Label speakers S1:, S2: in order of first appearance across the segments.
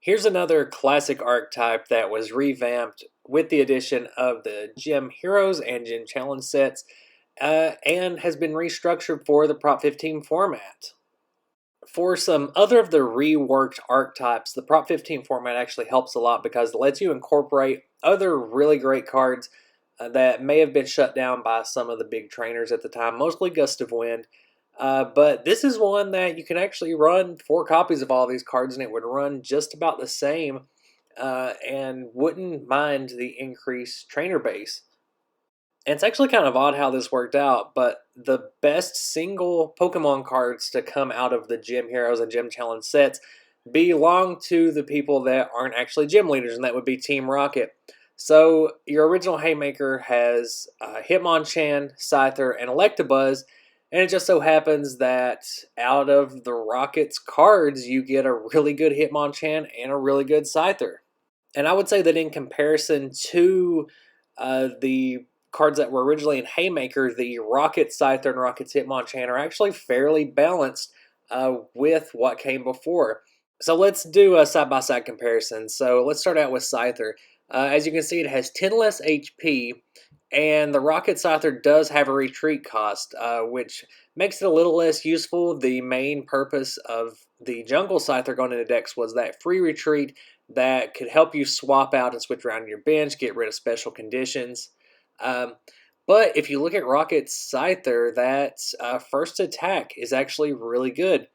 S1: Here's another classic archetype that was revamped with the addition of the Gym Heroes and Gym Challenge sets, and has been restructured for the Prop 15 format. For some other of the reworked archetypes, the Prop 15 format actually helps a lot because it lets you incorporate other really great cards that may have been shut down by some of the big trainers at the time, mostly Gust of Wind. But this is one that you can actually run 4 copies of all these cards, and it would run just about the same, and wouldn't mind the increased trainer base. And it's actually kind of odd how this worked out, but the best single Pokemon cards to come out of the Gym Heroes and Gym Challenge sets belong to the people that aren't actually gym leaders, and that would be Team Rocket. So your original Haymaker has Hitmonchan, Scyther, and Electabuzz, and it just so happens that out of the Rocket's cards, you get a really good Hitmonchan and a really good Scyther. And I would say that in comparison to the cards that were originally in Haymaker, the Rocket Scyther and Rocket's Hitmonchan are actually fairly balanced with what came before. So let's do a side-by-side comparison. So let's start out with Scyther. As you can see, it has 10 less HP, and the Rocket Scyther does have a retreat cost, which makes it a little less useful. The main purpose of the Jungle Scyther going into decks was that free retreat that could help you swap out and switch around your bench, get rid of special conditions. Um, but if you look at Rocket Scyther, that first attack is actually really good.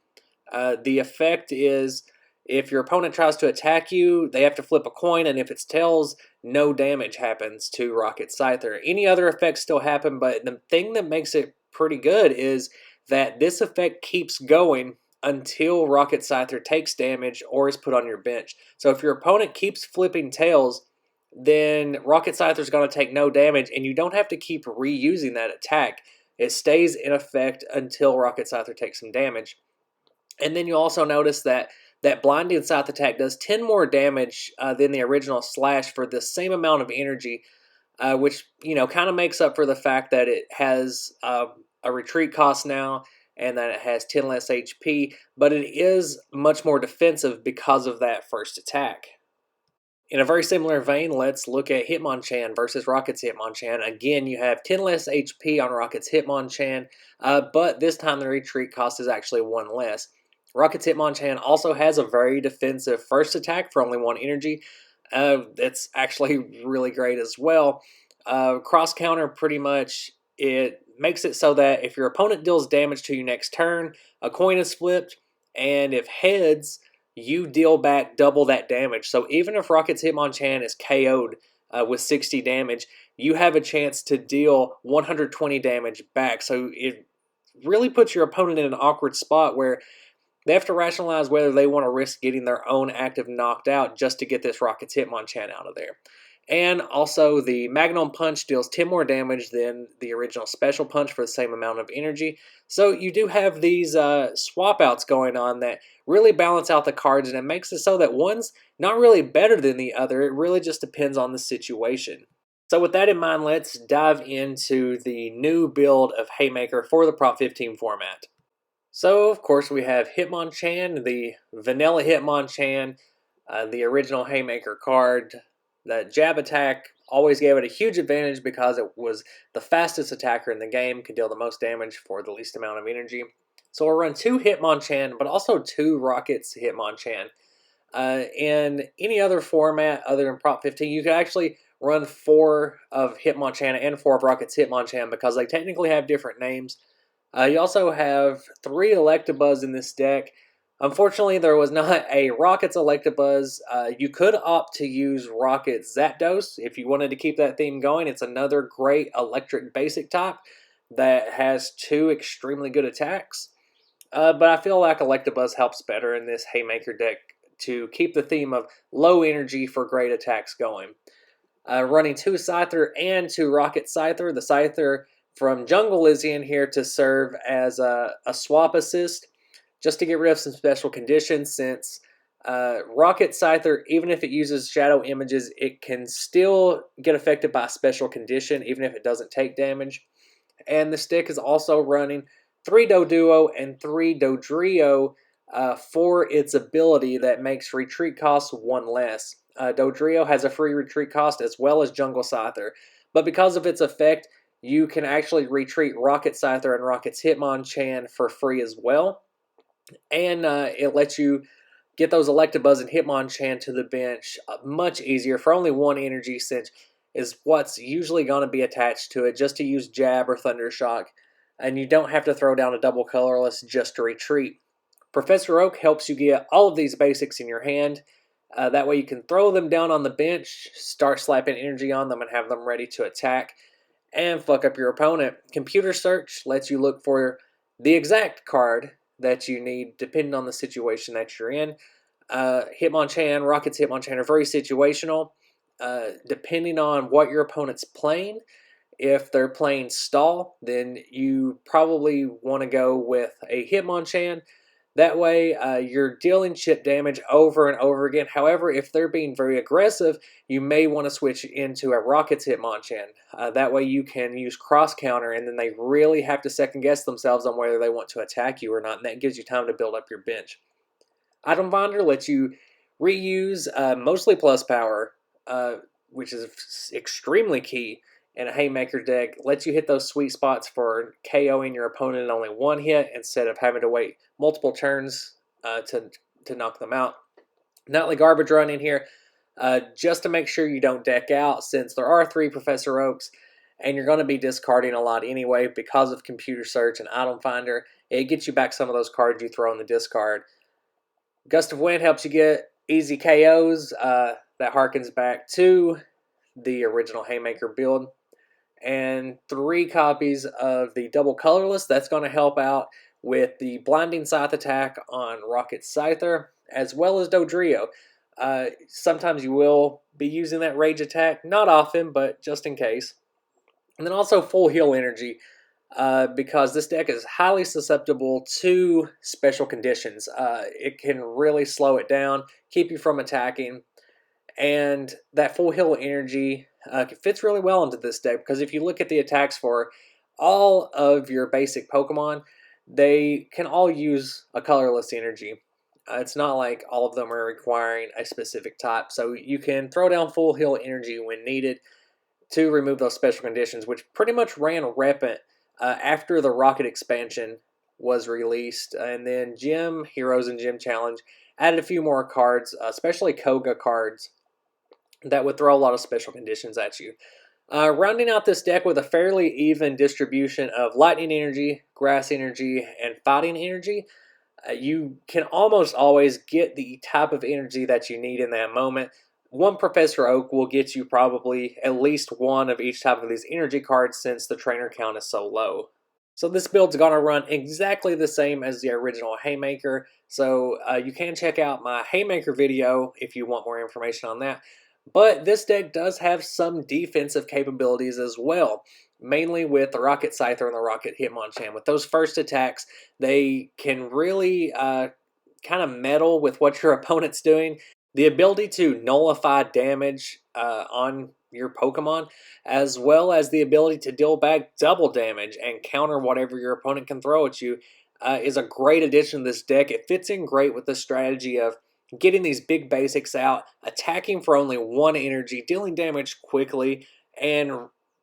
S1: The effect is if your opponent tries to attack you, they have to flip a coin, and if it's tails, no damage happens to Rocket Scyther. Any other effects still happen, but the thing that makes it pretty good is that this effect keeps going until Rocket Scyther takes damage or is put on your bench. So if your opponent keeps flipping tails, then Rocket Scyther is going to take no damage, and you don't have to keep reusing that attack. It stays in effect until Rocket Scyther takes some damage. And then you'll also notice that that blinding Scythe attack does 10 more damage than the original Slash for the same amount of energy, which, kind of makes up for the fact that it has a retreat cost now and that it has 10 less HP, but it is much more defensive because of that first attack. In a very similar vein, let's look at Hitmonchan versus Rocket's Hitmonchan. Again, you have 10 less HP on Rocket's Hitmonchan, but this time the retreat cost is actually 1 less. Rocket's Hitmonchan also has a very defensive first attack for only 1 energy. That's actually really great as well. Cross counter, pretty much, it makes it so that if your opponent deals damage to you next turn, a coin is flipped, and if heads, you deal back double that damage. So even if Rocket's Hitmonchan is KO'd with 60 damage, you have a chance to deal 120 damage back. So it really puts your opponent in an awkward spot where they have to rationalize whether they want to risk getting their own active knocked out just to get this Rocket's Hitmonchan out of there. And also, the Magnum Punch deals 10 more damage than the original Special Punch for the same amount of energy. So you do have these swap outs going on that really balance out the cards, and it makes it so that one's not really better than the other. It really just depends on the situation. So with that in mind, let's dive into the new build of Haymaker for the Prop 15 format. So, of course, we have Hitmonchan, the vanilla Hitmonchan, the original Haymaker card. That jab attack always gave it a huge advantage because it was the fastest attacker in the game, could deal the most damage for the least amount of energy. So we'll run 2 Hitmonchan, but also 2 Rockets Hitmonchan. In any other format other than Prop 15, you could actually run 4 of Hitmonchan and 4 of Rockets Hitmonchan because they technically have different names. You also have 3 Electabuzz in this deck. Unfortunately, there was not a Rocket's Electabuzz. You could opt to use Rocket's Zapdos if you wanted to keep that theme going. It's another great electric basic type that has 2 extremely good attacks. But I feel like Electabuzz helps better in this Haymaker deck to keep the theme of low energy for great attacks going. Running 2 Scyther and 2 Rocket Scyther. The Scyther from Jungle is in here to serve as a swap assist, just to get rid of some special conditions, since Rocket Scyther, even if it uses shadow images, it can still get affected by a special condition, even if it doesn't take damage. And the stick is also running 3 Doduo and 3 Dodrio for its ability that makes retreat costs 1 less. Dodrio has a free retreat cost as well as Jungle Scyther, but because of its effect, you can actually retreat Rocket Scyther and Rocket's Hitmonchan for free as well, and it lets you get those Electabuzz and Hitmonchan to the bench much easier for only 1 energy cinch is what's usually going to be attached to it, just to use Jab or Thundershock, and you don't have to throw down a double colorless just to retreat. Professor Oak helps you get all of these basics in your hand. That way you can throw them down on the bench, start slapping energy on them, and have them ready to attack and fuck up your opponent. Computer Search lets you look for the exact card that you need depending on the situation that you're in. Hitmonchan, Rocket's Hitmonchan are very situational. Depending on what your opponent's playing, if they're playing stall, then you probably want to go with a Hitmonchan. That way, you're dealing chip damage over and over again. However, if they're being very aggressive, you may want to switch into a Rocket's Hitmonchan. That way you can use cross counter, and then they really have to second guess themselves on whether they want to attack you or not, and that gives you time to build up your bench. Item Finder lets you reuse mostly plus power, which is extremely key in a Haymaker deck. Lets you hit those sweet spots for KOing your opponent in only 1 hit instead of having to wait multiple turns to knock them out. Nightly Garbage Run in here just to make sure you don't deck out, since there are 3 Professor Oaks and you're going to be discarding a lot anyway because of Computer Search and Item Finder. It gets you back some of those cards you throw in the discard. Gust of Wind helps you get easy KOs. That harkens back to the original Haymaker build. And 3 copies of the double colorless. That's going to help out with the Blinding Scythe attack on Rocket Scyther, as well as Dodrio. Sometimes you will be using that rage attack. Not often, but just in case. And then also full heal energy, because this deck is highly susceptible to special conditions. It can really slow it down, keep you from attacking, and that full heal energy fits really well into this deck, because if you look at the attacks for all of your basic Pokemon, they can all use a colorless energy. It's not like all of them are requiring a specific type, so you can throw down full heal energy when needed to remove those special conditions, which pretty much ran rampant after the Rocket expansion was released. And then Gym Heroes and Gym Challenge added a few more cards, especially Koga cards, that would throw a lot of special conditions at you. Rounding out this deck with a fairly even distribution of Lightning Energy, Grass Energy, and Fighting Energy. You can almost always get the type of energy that you need in that moment. 1 Professor Oak will get you probably at least 1 of each type of these energy cards, since the trainer count is so low. So this build's going to run exactly the same as the original Haymaker, so you can check out my Haymaker video if you want more information on that. But this deck does have some defensive capabilities as well, mainly with the Rocket Scyther and the Rocket Hitmonchan. With those first attacks, they can really kind of meddle with what your opponent's doing. The ability to nullify damage on your Pokemon, as well as the ability to deal back double damage and counter whatever your opponent can throw at you, is a great addition to this deck. It fits in great with the strategy of getting these big basics out, attacking for only 1 energy, dealing damage quickly, and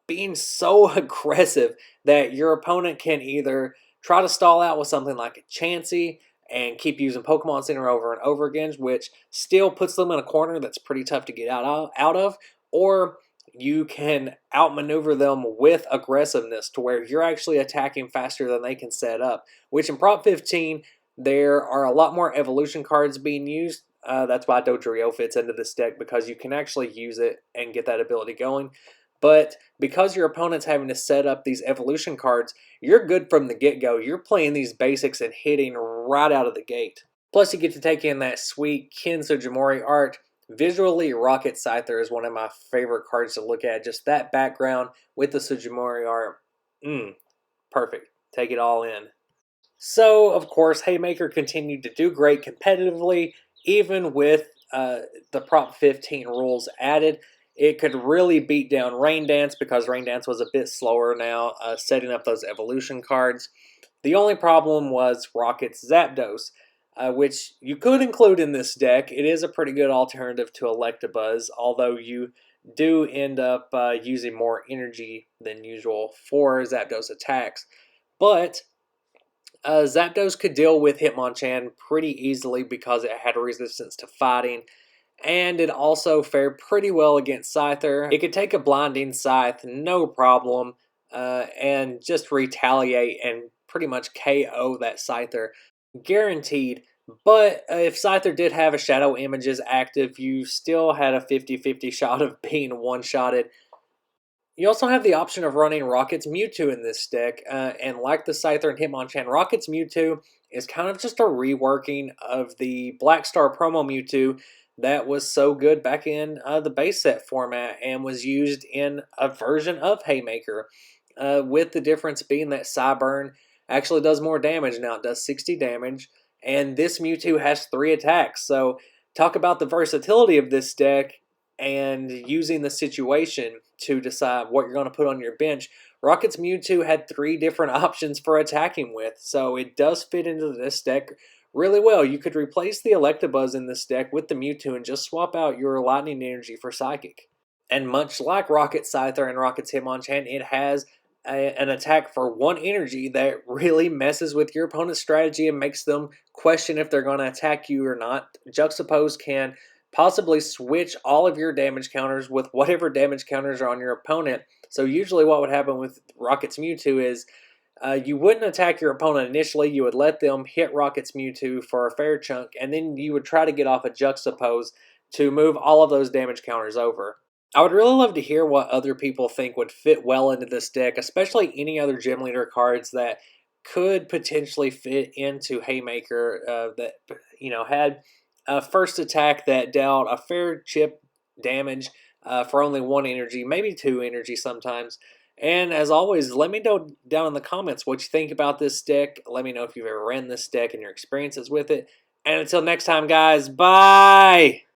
S1: being so aggressive that your opponent can either try to stall out with something like a Chansey and keep using Pokemon Center over and over again, which still puts them in a corner that's pretty tough to get out of, or you can outmaneuver them with aggressiveness to where you're actually attacking faster than they can set up, which in Prop 15, there are a lot more evolution cards being used. That's why Dodrio fits into this deck, because you can actually use it and get that ability going. But because your opponent's having to set up these evolution cards, you're good from the get-go. You're playing these basics and hitting right out of the gate. Plus, you get to take in that sweet Ken Sujimori art. Visually, Rocket Scyther is one of my favorite cards to look at. Just that background with the Sujimori art. Perfect. Take it all in. So, of course, Haymaker continued to do great competitively, even with the Prop 15 rules added. It could really beat down Rain Dance, because Rain Dance was a bit slower now, setting up those evolution cards. The only problem was Rocket's Zapdos. which you could include in this deck. It is a pretty good alternative to Electabuzz, although you do end up using more energy than usual for Zapdos attacks. But Zapdos could deal with Hitmonchan pretty easily because it had resistance to fighting, and it also fared pretty well against Scyther. It could take a Blinding Scythe, no problem, and just retaliate and pretty much KO that Scyther. Guaranteed. But if Scyther did have a Shadow Images active, you still had a 50-50 shot of being one-shotted. You also have the option of running Rocket's Mewtwo in this deck, and like the Scyther and Hitmonchan, Rocket's Mewtwo is kind of just a reworking of the Black Star promo Mewtwo that was so good back in the base set format and was used in a version of Haymaker, with the difference being that Psyburn actually does more damage now. It does 60 damage, and this Mewtwo has 3 attacks. So talk about the versatility of this deck and using the situation to decide what you're going to put on your bench. Rocket's Mewtwo had 3 different options for attacking with, so it does fit into this deck really well. You could replace the Electabuzz in this deck with the Mewtwo and just swap out your Lightning Energy for Psychic. And much like Rocket Scyther and Rocket's Hitmonchan, it has an attack for 1 energy that really messes with your opponent's strategy and makes them question if they're going to attack you or not. Juxtapose can possibly switch all of your damage counters with whatever damage counters are on your opponent. So usually what would happen with Rocket's Mewtwo is you wouldn't attack your opponent initially. You would let them hit Rocket's Mewtwo for a fair chunk, and then you would try to get off a Juxtapose to move all of those damage counters over. I would really love to hear what other people think would fit well into this deck, especially any other Gym Leader cards that could potentially fit into Haymaker, that had a first attack that dealt a fair chip damage for only 1 energy, maybe 2 energy sometimes. And as always, let me know down in the comments what you think about this deck. Let me know if you've ever ran this deck and your experiences with it. And until next time, guys, bye!